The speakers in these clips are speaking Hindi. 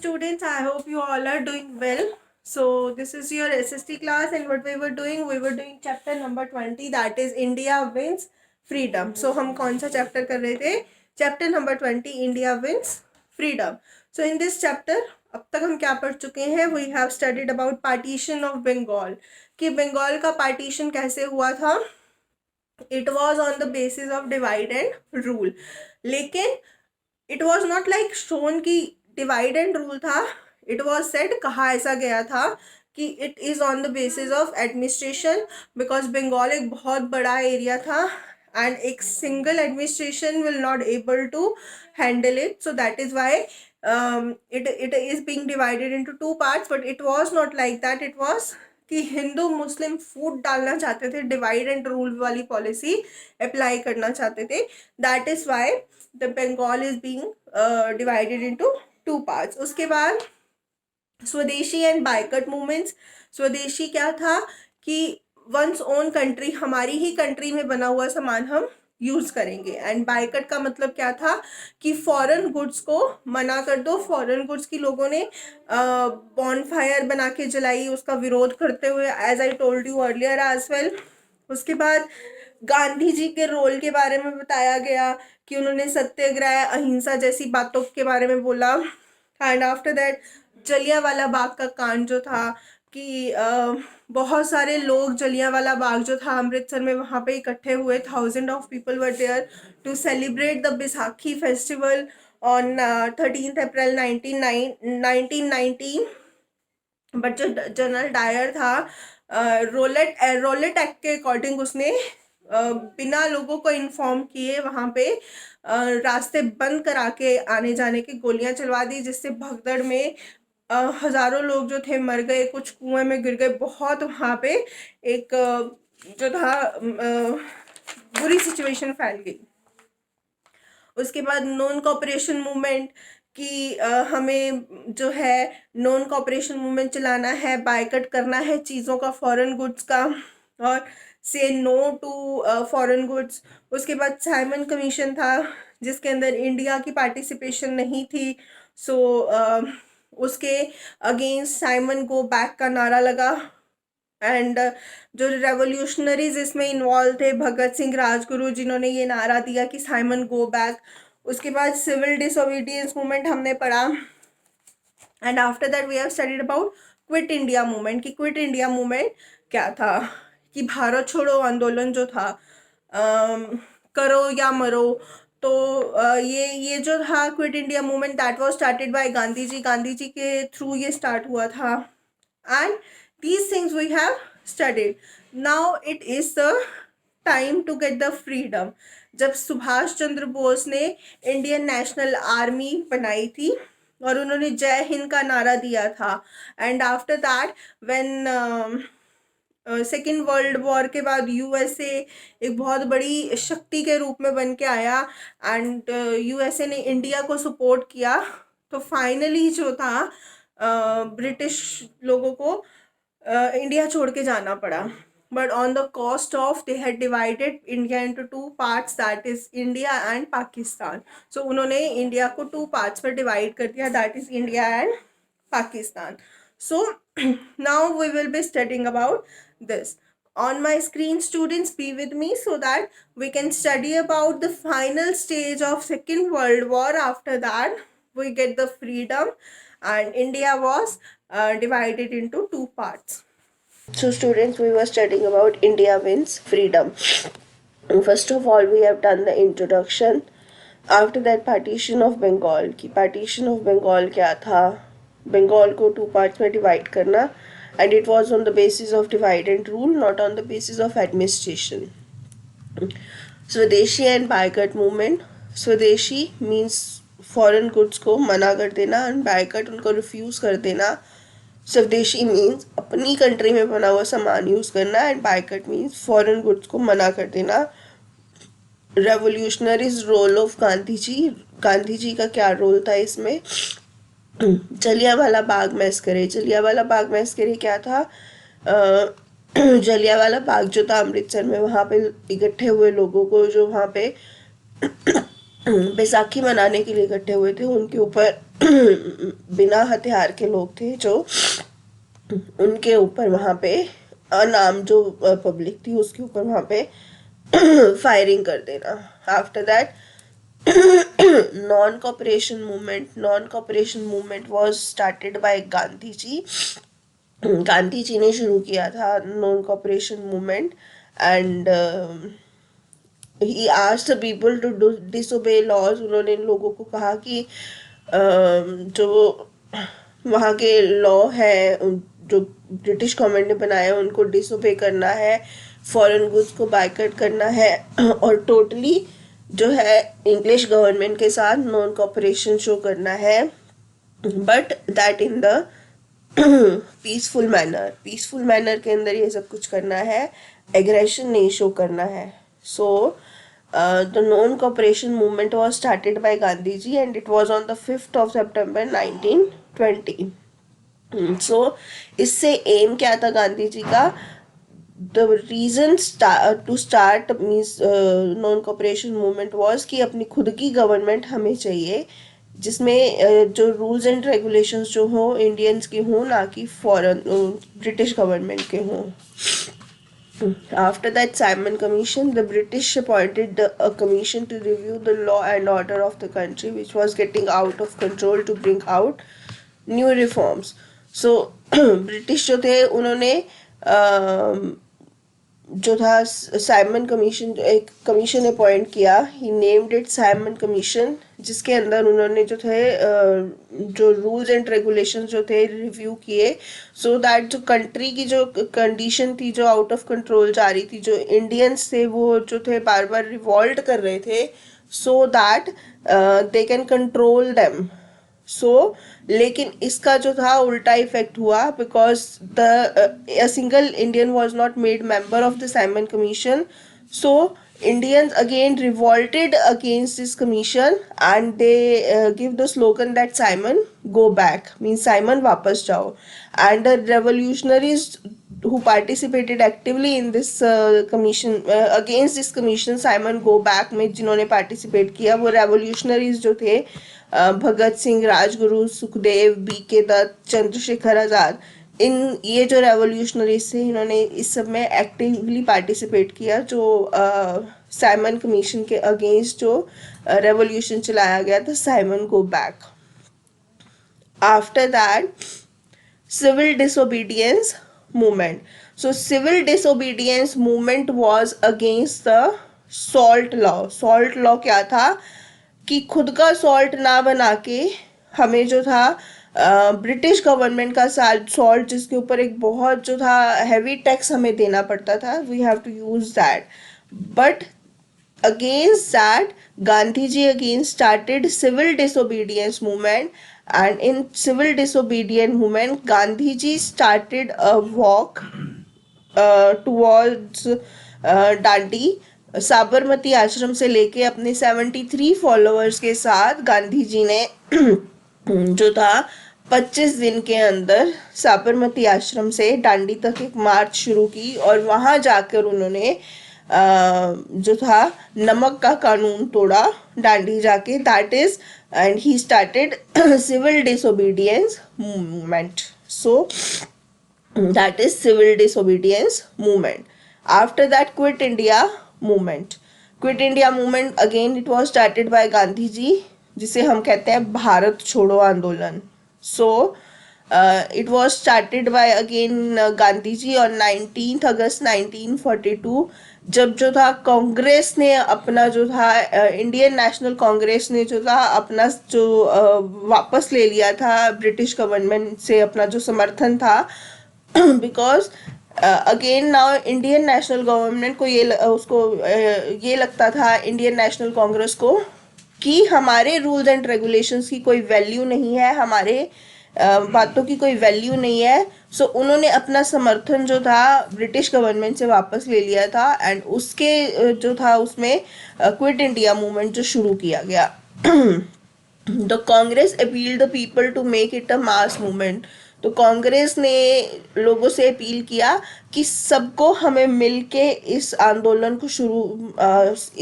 students, I hope you all are doing well. So this is your SST class, and what we were doing chapter number 20, that is India wins freedom. So हम कौन सा chapter कर रहे थे? Chapter number 20, India wins freedom. So in this chapter अब तक हम क्या पढ़ चुके हैं? We have studied about partition of Bengal, कि बंगाल का partition कैसे हुआ था. It was on the basis of divide and rule. लेकिन it was not like shown की डिवाइड एंड रूल था. इट वॉज सेड, कहा ऐसा गया था कि it is on the basis of administration, because Bengal एक बहुत बड़ा एरिया था एंड एक single administration will not able to handle it. So that is why it is being divided into two parts. But it was not like that. It was कि हिंदू मुस्लिम फूट डालना चाहते थे, डिवाइड एंड रूल वाली पॉलिसी अप्लाई करना चाहते थे. That is why the Bengal is being divided into two parts. उसके बाद स्वदेशी एंड बायकट मूवमेंट्स. स्वदेशी क्या था कि वंस ओन कंट्री, हमारी ही कंट्री में बना हुआ सामान हम यूज़ करेंगे. एंड बायकट का मतलब क्या था कि फॉरेन गुड्स को मना कर दो. फॉरेन गुड्स की लोगों ने बॉनफायर बना के जलाई, उसका विरोध करते हुए, as I told you earlier as well. उसके बाद गांधी जी के रोल के बारे में बताया गया कि उन्होंने सत्याग्रह, अहिंसा जैसी बातों के बारे में बोला. And after that Jallianwala Bagh का कांड जो था कि बहुत सारे लोग जलियांवाला बाग जो था अमृतसर में, वहाँ पे इकट्ठे हुए. 1000 of people were there to celebrate the Baisakhi festival on 13 April 1990. But जो जनरल डायर था, रोलेट एक्ट के अकॉर्डिंग उसने बिना लोगों को इन्फॉर्म किए वहाँ पे रास्ते बंद करा के आने जाने की गोलियां चलवा दी, जिससे भगदड़ में हज़ारों लोग जो थे मर गए, कुछ कुएं में गिर गए. बहुत वहाँ पे एक जो था बुरी सिचुएशन फैल गई. उसके बाद नॉन कोऑपरेशन मूवमेंट कि हमें जो है नॉन कोऑपरेशन मूवमेंट चलाना है, बायकट करना है चीज़ों का, फॉरेन गुड्स का, और से नो टू फॉरेन गुड्स. उसके बाद साइमन कमीशन था जिसके अंदर इंडिया की पार्टिसिपेशन नहीं थी. सो उसके अगेंस्ट साइमन गो बैक का नारा लगा. एंड जो रेवोल्यूशनरीज इसमें इन्वॉल्व थे, भगत सिंह, राजगुरु, जिन्होंने ये नारा दिया कि साइमन गो बैक. उसके बाद सिविल डिसोबीडियंस मूवमेंट हमने पढ़ा. And after that we have studied about quit India movement. कि क्विट इंडिया मूवमेंट क्या था, कि भारत छोड़ो आंदोलन जो था, करो या मरो. तो ये जो था quit India movement, that was started by Gandhi ji. Gandhi ji के थ्रू ये स्टार्ट हुआ था. And these things we have studied. Now it is the time to get the freedom. जब सुभाष चंद्र बोस ने इंडियन नेशनल आर्मी बनाई थी और उन्होंने जय हिंद का नारा दिया था. And after that when second world war के बाद यूएसए एक बहुत बड़ी शक्ति के रूप में बन के आया एंड यूएसए ने इंडिया को सपोर्ट किया. तो फाइनली जो था ब्रिटिश लोगों को इंडिया छोड़ के जाना पड़ा. But on the cost of they had divided India into two parts, that is India and Pakistan. So उन्होंने इंडिया को टू पार्ट्स पर डिवाइड कर दिया, that is India and Pakistan. So now we will be studying about this. On my screen, students, be with me so that we can study about the final stage of Second World War. After that we get the freedom and India was divided into two parts. So students, we were studying about India wins freedom. First of all, we have done the introduction. After that, partition of Bengal. की partition of Bengal क्या था, बंगाल को टू पार्ट्स में डिवाइड करना. And it was on the basis of divide and rule, not on the basis of administration. Swadeshi and Boycott movement. Swadeshi means foreign goods को मना कर देना and Boycott उनको refuse कर देना. स्वदेशी means अपनी कंट्री में बना हुआ सामान यूज़ करना and Boycott means foreign goods को मना कर देना. Revolutionaries role of Gandhi ji. Gandhi जी का क्या रोल था इसमें? जलियांवाला बाग मैस्करे. जलियांवाला बाग मैस्करे क्या था? जलियांवाला बाग जो था अमृतसर में, वहाँ पे इकट्ठे हुए लोगों को जो वहाँ पे बैसाखी मनाने के लिए इकट्ठे हुए थे, उनके ऊपर बिना हथियार के लोग थे जो उनके ऊपर वहाँ पे अनाम जो पब्लिक थी उसके ऊपर वहाँ पे फायरिंग कर देना. After that non-cooperation movement was started by Gandhi ji. Gandhi ji ने शुरू किया था non cooperation movement and he asked the people to disobey laws. उन्होंने लोगों को कहा कि जो वहाँ के लॉ है जो ब्रिटिश गवर्नमेंट ने बनाया उनको डिसोबे करना है, फॉरेन गुड्स को बायकॉट करना है और टोटली जो है इंग्लिश गवर्नमेंट के साथ नॉन कॉपरेशन शो करना है, but that in the peaceful manner के अंदर ये सब कुछ करना है, एग्रेशन नहीं शो करना है. सो the non-cooperation movement was started by Gandhi ji and it was on the 5th of September 1920. So इससे एम क्या था गांधी जी का? The reason to start means non-cooperation movement was कि अपनी खुद की गवर्नमेंट हमें चाहिए जिसमें जो रूल्स एंड रेगुलेशंस जो हो इंडियंस के हों, ना कि फॉरेन ब्रिटिश गवर्नमेंट के हों. After that Simon Commission, the British appointed a commission to review the law and order of the country, which was getting out of control, to bring out new reforms. So British जो थे उन्होंने जो था साइमन कमीशन, एक कमीशन अपॉइंट किया. ही नेम्ड इट साइमन कमीशन, जिसके अंदर उन्होंने जो थे जो रूल्स एंड रेगुलेशन जो थे रिव्यू किए, सो दैट जो कंट्री की जो कंडीशन थी जो आउट ऑफ कंट्रोल जा रही थी, जो इंडियंस थे वो जो थे बार बार रिवॉल्ट कर रहे थे, so that they can control them. So लेकिन इसका जो था उल्टा इफेक्ट हुआ, because the single Indian was not made member of the Simon commission. So Indians again revolted against this commission and they give the slogan that Simon go back, means Simon वापस जाओ. And the revolutionaries who participated actively in this commission against this commission Simon go back में जिन्होंने participate किया वो revolutionaries जो थे भगत सिंह, राजगुरु, सुखदेव, बी.के. दत्त, चंद्रशेखर आज़ाद, इन ये जो रेवोल्यूशनरीज थे इन्होंने इस सब में एक्टिवली पार्टिसिपेट किया. जो साइमन कमीशन के अगेंस्ट जो रेवोल्यूशन चलाया गया था, Simon go back. After that civil disobedience movement. So civil disobedience movement was against the salt law. Salt law क्या था कि खुद का सॉल्ट ना बना के हमें जो था ब्रिटिश गवर्नमेंट का सॉल्ट जिसके ऊपर एक बहुत जो था हैवी टैक्स हमें देना पड़ता था, we have to use that. But against that Gandhi ji again started civil disobedience movement, and in civil disobedience movement Gandhi ji started a walk towards डांडी. साबरमती आश्रम से लेके अपने 73 फॉलोअर्स के साथ गांधी जी ने जो था 25 दिन के अंदर साबरमती आश्रम से डांडी तक एक मार्च शुरू की और वहाँ जाकर उन्होंने जो था नमक का कानून तोड़ा डांडी जाके. That is and he started civil disobedience movement. So that is civil disobedience movement. After that quit India movement. Quit India movement again it was started by Gandhi ji, जिसे हम कहते हैं भारत छोड़ो आंदोलन. सो it was started by again Gandhi ji on 19th अगस्त 1942, जब जो था कांग्रेस ने अपना जो था इंडियन नेशनल कांग्रेस ने जो था अपना जो वापस ले लिया था ब्रिटिश गवर्नमेंट से अपना जो समर्थन था. Because again now Indian national government को ये लगता था इंडियन नेशनल कांग्रेस को कि हमारे रूल्स एंड रेगुलेशंस की कोई वैल्यू नहीं है, हमारे बातों की कोई वैल्यू नहीं है. सो उन्होंने अपना समर्थन जो था ब्रिटिश गवर्नमेंट से वापस ले लिया था एंड उसके जो था उसमें क्विट इंडिया मूवमेंट जो शुरू किया गया. The Congress appealed the people to make it a mass movement. तो कांग्रेस ने लोगों से अपील किया कि सबको हमें मिलके इस आंदोलन को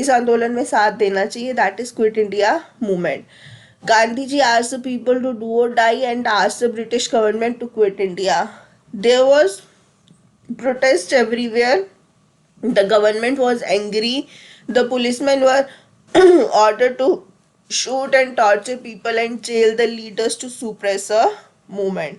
इस आंदोलन में साथ देना चाहिए. That is quit India movement. Gandhiji asked the people to do or die and asked the British government to quit India. There was protest everywhere. The government was angry. The policemen were ordered to shoot and torture people and jail the leaders to suppress a movement.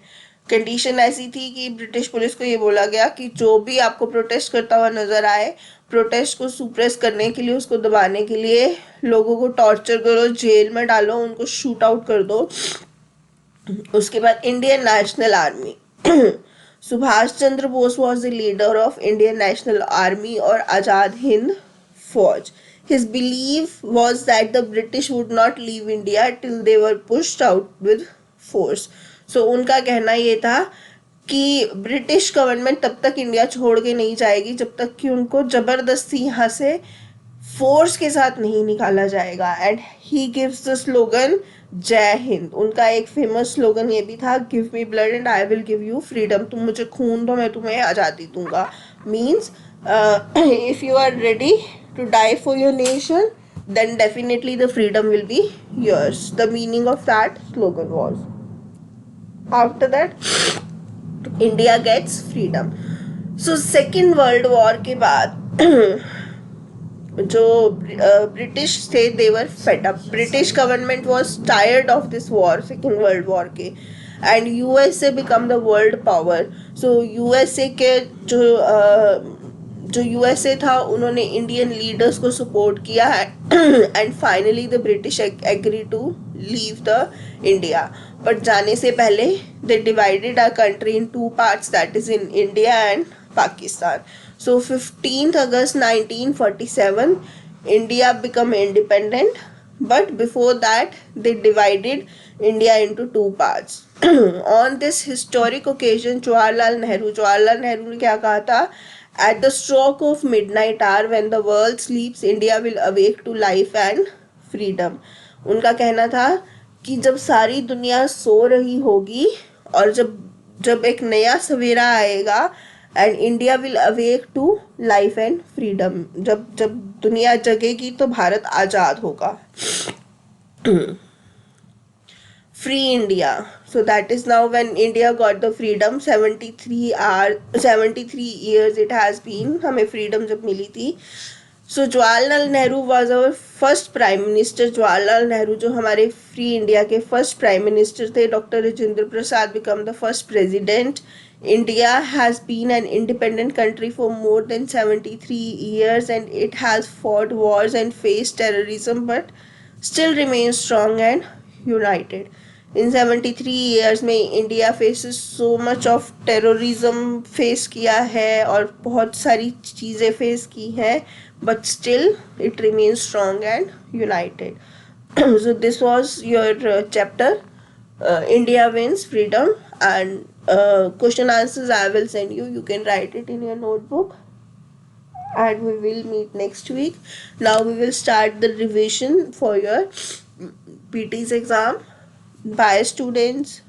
Condition ऐसी थी कि ब्रिटिश पुलिस को ये बोला गया कि जो भी आपको प्रोटेस्ट करता हुआ नजर आए, प्रोटेस्ट को सुप्रेस करने के लिए, उसको दबाने के लिए लोगों को टॉर्चर करो, जेल में डालो, उनको शूट आउट कर दो. उसके बाद Indian national army. Subhash Chandra Bose was the leader of Indian National Army or Azad Hind Fauj. His belief was that the British would not leave India till they were pushed out with force. So उनका कहना ये था कि ब्रिटिश गवर्नमेंट तब तक इंडिया छोड़ के नहीं जाएगी जब तक कि उनको जबरदस्ती यहाँ से फोर्स के साथ नहीं निकाला जाएगा. And he gives the slogan जय हिंद. उनका एक फेमस स्लोगन ये भी था, give me blood and I will give you freedom. तुम मुझे खून दो, मैं तुम्हें आज़ादी दूंगा. Means if you are ready to die for your nation, then definitely the freedom will be yours. The meaning of that slogan was. After that, India gets freedom. So Second World War के बाद जो ब्रिटिश थे, they were fed up. British government was tired of this war, second world war के. And USA become the world power. So USA के जो यूएसए था, उन्होंने इंडियन लीडर्स को सपोर्ट किया. And finally the British agree to leave the India. But जाने से पहले they divided our country in two parts, that is in India and Pakistan. So 15th August 1947, India became independent, but before that they divided India into two parts. On this historic occasion, Jawaharlal Nehru ने क्या कहा था? At the stroke of midnight hour, when the world sleeps, India will awake to life and freedom. उनका कहना था कि जब सारी दुनिया सो रही होगी और जब एक नया सवेरा आएगा, and India will awake to life and freedom. जब दुनिया जगेगी तो भारत आज़ाद होगा. Free India. So that is now when India got the freedom. 73 years it has been, हमें फ्रीडम जब मिली थी. So Jawaharlal Nehru was our first prime minister. Jawaharlal Nehru जो हमारे फ्री इंडिया के फर्स्ट प्राइम मिनिस्टर थे. Doctor Rajendra Prasad become the first president. India has been an independent country for more than 73 years and it has fought wars and faced terrorism but still remains strong and united. In 73 years में India faces so much of terrorism face किया है और बहुत सारी चीज़ें face की हैं, but still it remains strong and united. So this was your chapter, India wins freedom, and question answers I will send you. You can write it in your notebook and we will meet next week. Now we will start the revision for your PT's exam. Bye students.